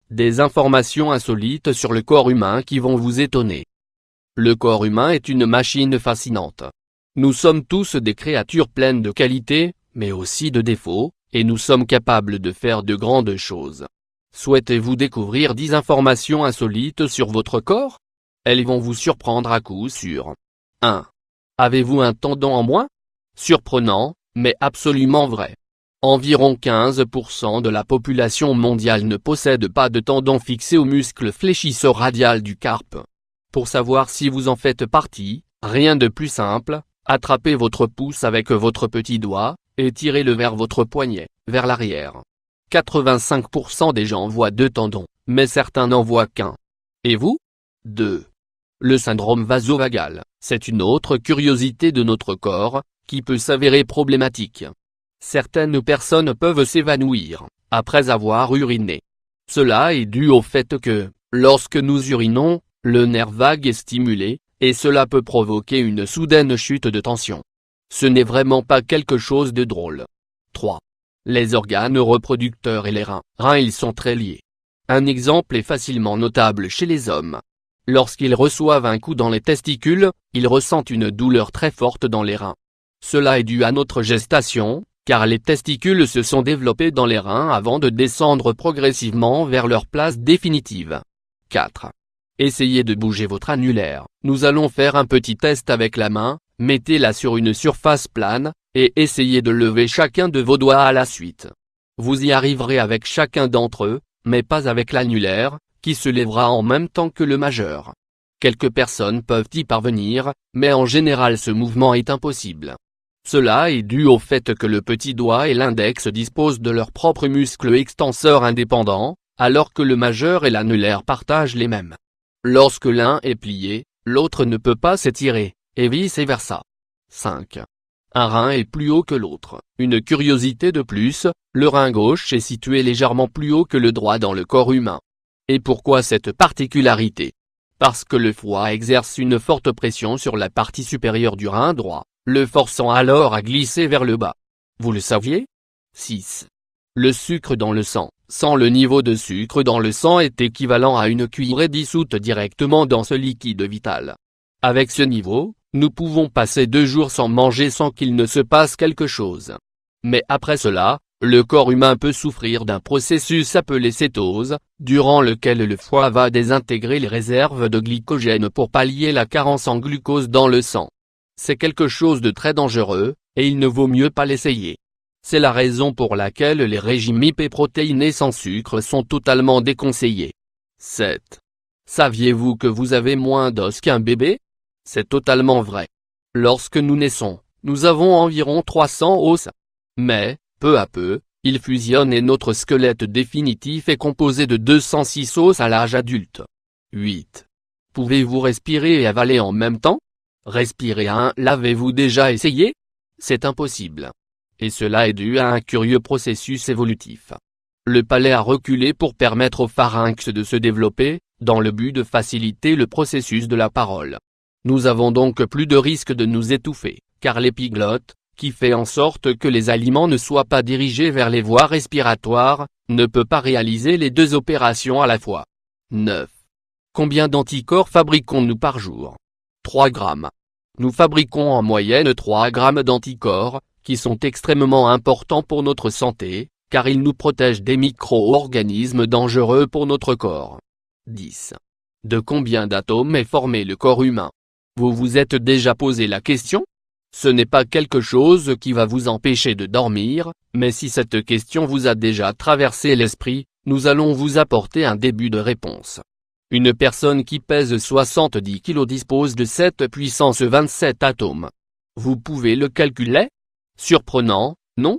Des informations insolites sur le corps humain qui vont vous étonner. Le corps humain est une machine fascinante. Nous sommes tous des créatures pleines de qualités, mais aussi de défauts, et nous sommes capables de faire de grandes choses. Souhaitez-vous découvrir 10 informations insolites sur votre corps? Elles vont vous surprendre à coup sûr. 1. Avez-vous un tendon en moins? Surprenant, mais absolument vrai. Environ 15% de la population mondiale ne possède pas de tendon fixé au muscle fléchisseur radial du carpe. Pour savoir si vous en faites partie, rien de plus simple, attrapez votre pouce avec votre petit doigt, et tirez-le vers votre poignet, vers l'arrière. 85% des gens voient 2 tendons, mais certains n'en voient qu'un. Et vous? 2. Le syndrome vasovagal, c'est une autre curiosité de notre corps, qui peut s'avérer problématique. Certaines personnes peuvent s'évanouir, après avoir uriné. Cela est dû au fait que, lorsque nous urinons, le nerf vague est stimulé, et cela peut provoquer une soudaine chute de tension. Ce n'est vraiment pas quelque chose de drôle. 3. Les organes reproducteurs et les reins. Ils sont très liés. Un exemple est facilement notable chez les hommes. Lorsqu'ils reçoivent un coup dans les testicules, ils ressentent une douleur très forte dans les reins. Cela est dû à notre gestation, car les testicules se sont développés dans les reins avant de descendre progressivement vers leur place définitive. 4. Essayez de bouger votre annulaire. Nous allons faire un petit test avec la main, mettez-la sur une surface plane, et essayez de lever chacun de vos doigts à la suite. Vous y arriverez avec chacun d'entre eux, mais pas avec l'annulaire, qui se lèvera en même temps que le majeur. Quelques personnes peuvent y parvenir, mais en général ce mouvement est impossible. Cela est dû au fait que le petit doigt et l'index disposent de leurs propres muscles extenseurs indépendants, alors que le majeur et l'annulaire partagent les mêmes. Lorsque l'un est plié, l'autre ne peut pas s'étirer, et vice-versa. 5. Un rein est plus haut que l'autre. Une curiosité de plus, le rein gauche est situé légèrement plus haut que le droit dans le corps humain. Et pourquoi cette particularité? Parce que le foie exerce une forte pression sur la partie supérieure du rein droit, le forçant alors à glisser vers le bas. Vous le saviez? 6. Le sucre dans le sang. Sans le niveau de sucre dans le sang est équivalent à une cuillerée dissoute directement dans ce liquide vital. Avec ce niveau, nous pouvons passer 2 jours sans manger sans qu'il ne se passe quelque chose. Mais après cela, le corps humain peut souffrir d'un processus appelé cétose, durant lequel le foie va désintégrer les réserves de glycogène pour pallier la carence en glucose dans le sang. C'est quelque chose de très dangereux, et il ne vaut mieux pas l'essayer. C'est la raison pour laquelle les régimes hyperprotéinés sans sucre sont totalement déconseillés. 7. Saviez-vous que vous avez moins d'os qu'un bébé? C'est totalement vrai. Lorsque nous naissons, nous avons environ 300 os. Mais, peu à peu, ils fusionnent et notre squelette définitif est composé de 206 os à l'âge adulte. 8. Pouvez-vous respirer et avaler en même temps? Respirer l'avez-vous déjà essayé? C'est impossible. Et cela est dû à un curieux processus évolutif. Le palais a reculé pour permettre au pharynx de se développer, dans le but de faciliter le processus de la parole. Nous avons donc plus de risque de nous étouffer, car l'épiglotte, qui fait en sorte que les aliments ne soient pas dirigés vers les voies respiratoires, ne peut pas réaliser les 2 opérations à la fois. 9. Combien d'anticorps fabriquons-nous par jour? 3 grammes. Nous fabriquons en moyenne 3 grammes d'anticorps, qui sont extrêmement importants pour notre santé, car ils nous protègent des micro-organismes dangereux pour notre corps. 10. De combien d'atomes est formé le corps humain? Vous vous êtes déjà posé la question? Ce n'est pas quelque chose qui va vous empêcher de dormir, mais si cette question vous a déjà traversé l'esprit, nous allons vous apporter un début de réponse. Une personne qui pèse 70 kg dispose de 7 puissance 27 atomes. Vous pouvez le calculer? Surprenant, non?